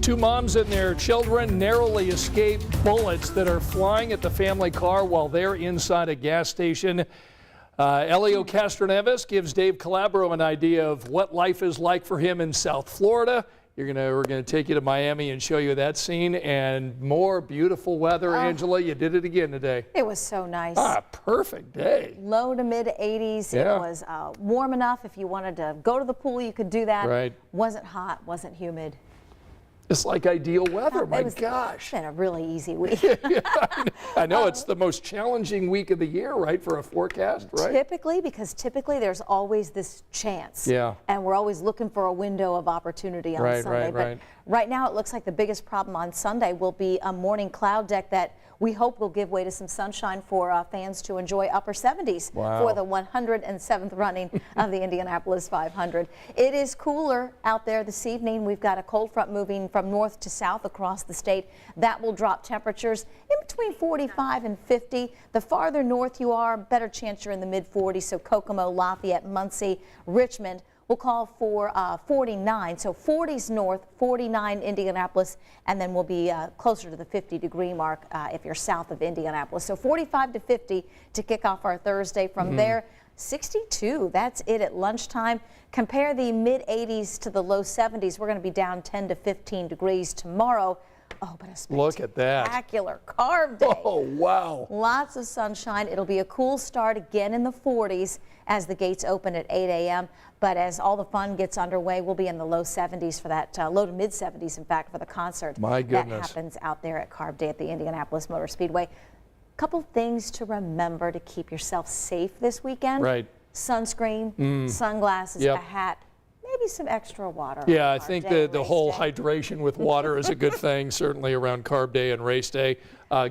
Two moms and their children narrowly escaped bullets that are flying at the family car while they're inside a gas station. Helio Castroneves gives Dave Calabro an idea of what life is like for him in South Florida. We're gonna take you to Miami and show you that scene and more beautiful weather. Angela, you did it again today. It was so nice. Perfect day. Low to mid 80s. Yeah. It was warm enough if you wanted to go to the pool, you could do that. Right. Wasn't hot, wasn't humid. It's like ideal weather. My gosh. It's been a really easy week. I know it's the most challenging week of the year, right, for a forecast, right? Because typically there's always this chance. Yeah. And we're always looking for a window of opportunity on Sunday. Right. But right now it looks like the biggest problem on Sunday will be a morning cloud deck that we hope will give way to some sunshine for fans to enjoy upper 70s for the 107th running of the Indianapolis 500. It is cooler out there this evening. We've got a cold front moving from north to south across the state. That will drop temperatures in between 45 and 50. The farther north you are, better chance you're in the mid 40s. So Kokomo, Lafayette, Muncie, Richmond. We'll call for 49, so 40s north, 49 Indianapolis, and then we'll be closer to the 50-degree mark if you're south of Indianapolis. So 45 to 50 to kick off our Thursday. From there, 62, that's it at lunchtime. Compare the mid-80s to the low 70s. We're going to be down 10 to 15 degrees tomorrow. Oh, but a spectacular carb day. Oh, wow. Lots of sunshine. It'll be a cool start again in the 40s as the gates open at 8 a.m. But as all the fun gets underway, we'll be in the low 70s for that, low to mid 70s, in fact, for the concert. My goodness. That happens out there at Carb Day at the Indianapolis Motor Speedway. Couple things to remember to keep yourself safe this weekend. Right. Sunscreen, sunglasses, a hat. Maybe some extra water. Yeah, I think the whole hydration with water is a good thing, certainly around Carb Day and race day.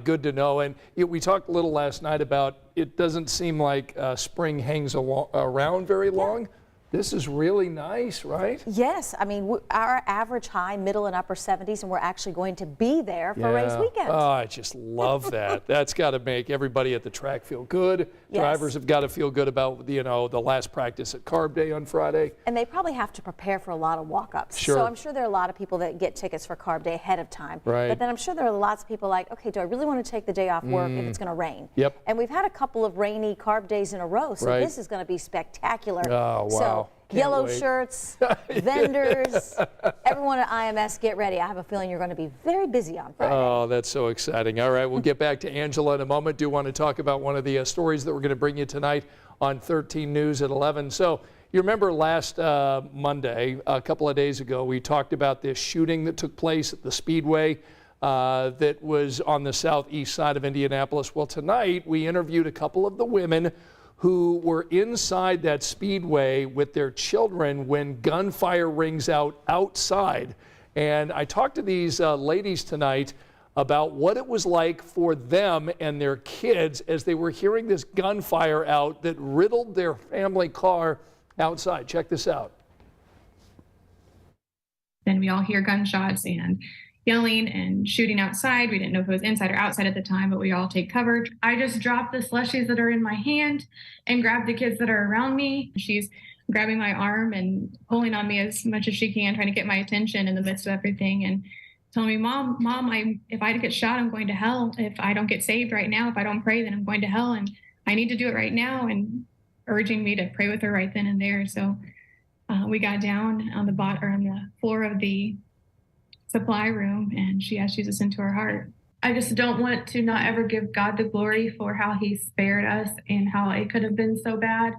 Good to know. And we talked a little last night about it doesn't seem like spring hangs around very long. This is really nice, right? Yes. I mean, our average high, middle and upper 70s, and we're actually going to be there for race weekend. Oh, I just love that. That's got to make everybody at the track feel good. Yes. Drivers have got to feel good about, the last practice at Carb Day on Friday. And they probably have to prepare for a lot of walk-ups. Sure. So I'm sure there are a lot of people that get tickets for Carb Day ahead of time. Right. But then I'm sure there are lots of people like, okay, do I really want to take the day off work if it's going to rain? Yep. And we've had a couple of rainy Carb Days in a row, so this is going to be spectacular. Oh, wow. So, yellow shirts, vendors, everyone at IMS, get ready. I have a feeling you're going to be very busy on Friday. Oh, that's so exciting. All right, we'll get back to Angela in a moment. Do want to talk about one of the stories that we're going to bring you tonight on 13 News at 11. So you remember last Monday, a couple of days ago, we talked about this shooting that took place at the Speedway that was on the southeast side of Indianapolis. Well, tonight we interviewed a couple of the women who were inside that speedway with their children when gunfire rings out outside. And I talked to these ladies tonight about what it was like for them and their kids as they were hearing this gunfire out that riddled their family car outside. Check this out. Then we all hear gunshots and yelling and shooting outside. We didn't know if it was inside or outside at the time, but we all take cover. I just dropped the slushies that are in my hand and grabbed the kids that are around me. She's grabbing my arm and pulling on me as much as she can, trying to get my attention in the midst of everything, and telling me, Mom, if I get shot, I'm going to hell. If I don't get saved right now, if I don't pray, then I'm going to hell, and I need to do it right now, and urging me to pray with her right then and there. So we got down on the floor of the supply room, and she asked Jesus into her heart. I just don't want to not ever give God the glory for how he spared us and how it could have been so bad.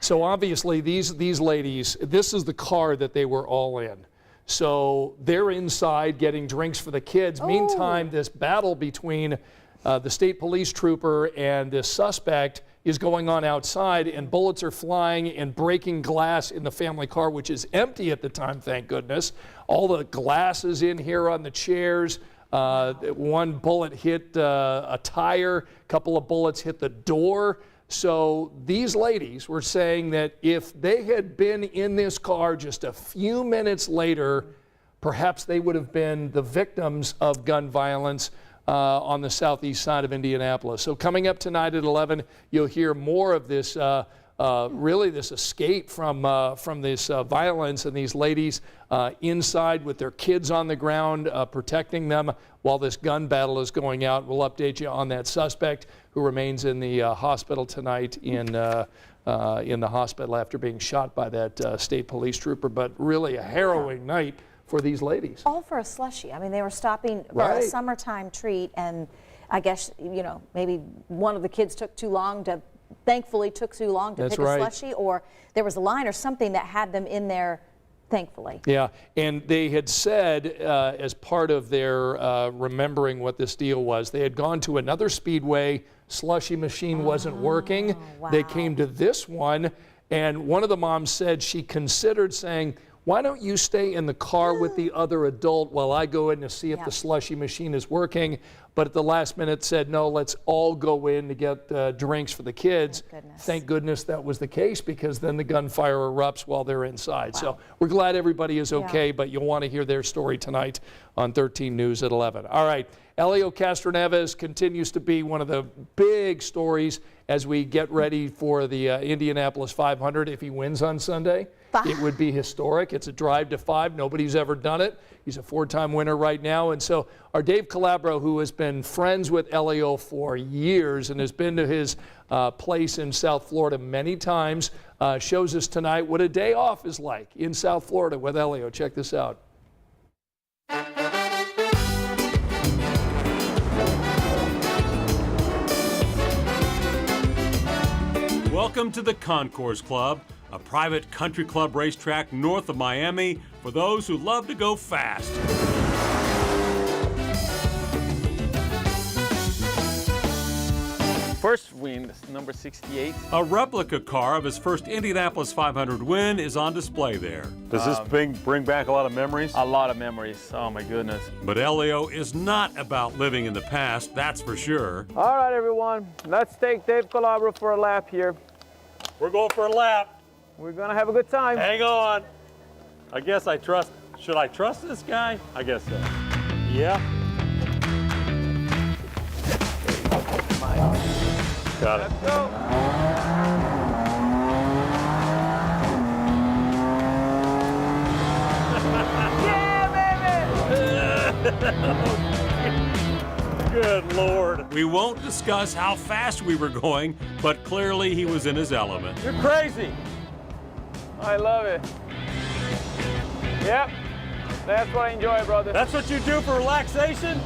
So obviously these ladies, this is the car that they were all in. So they're inside getting drinks for the kids. Oh. Meantime, this battle between the state police trooper and this suspect is going on outside, and bullets are flying and breaking glass in the family car, which is empty at the time, thank goodness. All the glass is in here on the chairs. One bullet hit a tire, a couple of bullets hit the door. So these ladies were saying that if they had been in this car just a few minutes later, perhaps they would have been the victims of gun violence on the southeast side of Indianapolis. So coming up tonight at 11, you'll hear more of this really this escape from this violence, and these ladies inside with their kids on the ground protecting them while this gun battle is going out. We'll update you on that suspect who remains in the hospital tonight in the hospital after being shot by that state police trooper. But really a harrowing night for these ladies. All for a slushie. I mean, they were stopping for a summertime treat, and I guess, you know, maybe one of the kids thankfully took too long to pick a slushie, or there was a line or something that had them in there, thankfully. Yeah, and they had said as part of their remembering what this deal was, they had gone to another Speedway, slushie machine wasn't working. Wow. They came to this one, and one of the moms said she considered saying, why don't you stay in the car with the other adult while I go in to see if the slushie machine is working? But at the last minute said, no, let's all go in to get drinks for the kids. Thank goodness that was the case, because then the gunfire erupts while they're inside. Wow. So we're glad everybody is okay, but you'll want to hear their story tonight on 13 News at 11. All right, Helio Castroneves continues to be one of the big stories as we get ready for the Indianapolis 500. If he wins on Sunday, it would be historic. It's a drive to 5. Nobody's ever done it. He's a 4-time winner right now. And so our Dave Calabro, who has been friends with Helio for years and has been to his place in South Florida many times, shows us tonight what a day off is like in South Florida with Helio. Check this out. Welcome to the Concourse Club, a private country club racetrack north of Miami for those who love to go fast. First win, number 68. A replica car of his first Indianapolis 500 win is on display there. Does this bring back a lot of memories? A lot of memories, oh my goodness. But Helio is not about living in the past, that's for sure. All right, everyone, let's take Dave Calabro for a lap here. We're going for a lap. We're gonna have a good time. Hang on. I guess I trust, should I trust this guy? I guess so. Yeah. Got it. Let's go. Yeah, baby! Good Lord. We won't discuss how fast we were going, but clearly he was in his element. You're crazy. I love it. Yep, that's what I enjoy, brother. That's what you do for relaxation?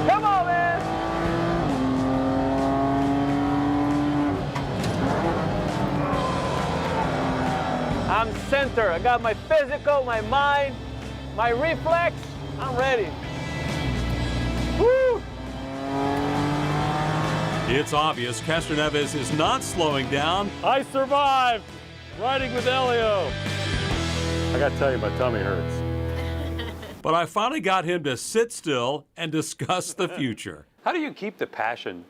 Come on, man! I'm center. I got my physical, my mind, my reflex. I'm ready. Woo! It's obvious Castroneves is not slowing down. I survived riding with Helio. I gotta tell you, my tummy hurts. But I finally got him to sit still and discuss the future. How do you keep the passion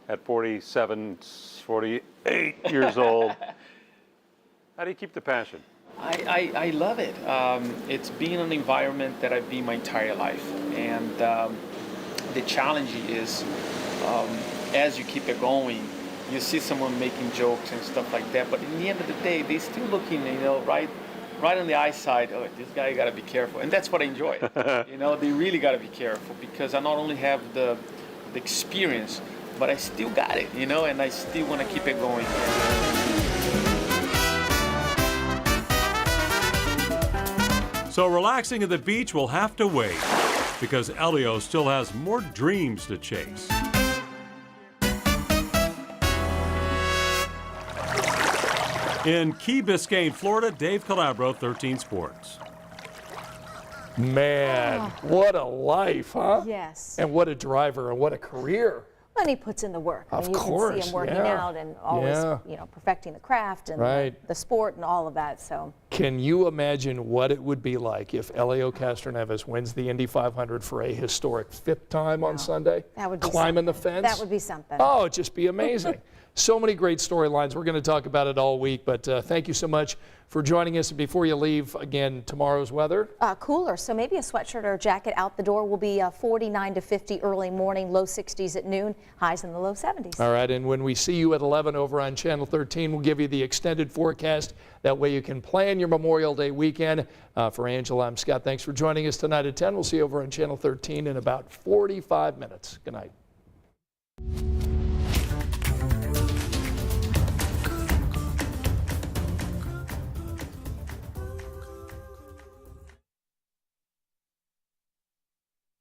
at 47, 48 years old? How do you keep the passion? I love it. It's been an environment that I've been my entire life. And the challenge is, as you keep it going, you see someone making jokes and stuff like that. But in the end of the day, they're still looking, you know, right on the eyesight. Oh, this guy got to be careful. And that's what I enjoy. You know, they really got to be careful, because I not only have the experience, but I still got it, you know, and I still want to keep it going. So relaxing at the beach will have to wait, because Helio still has more dreams to chase. In Key Biscayne, Florida, Dave Calabro, 13 Sports. Man, what a life, huh? Yes. And what a driver and what a career. And he puts in the work. I mean, Of course, you can see him working out and always, you know, perfecting the craft and the sport and all of that. So, can you imagine what it would be like if Helio Castroneves wins the Indy 500 for a historic 5th time on Sunday? that would be climbing something. the fence. That would be something. Oh, it'd just be amazing. So many great storylines. We're going to talk about it all week, but thank you so much for joining us. Before you leave, again, tomorrow's weather? Cooler, so maybe a sweatshirt or a jacket out the door. Will be 49 to 50 early morning, low 60s at noon, highs in the low 70s. All right, and when we see you at 11 over on Channel 13, we'll give you the extended forecast. That way you can plan your Memorial Day weekend. For Angela, I'm Scott. Thanks for joining us tonight at 10. We'll see you over on Channel 13 in about 45 minutes. Good night.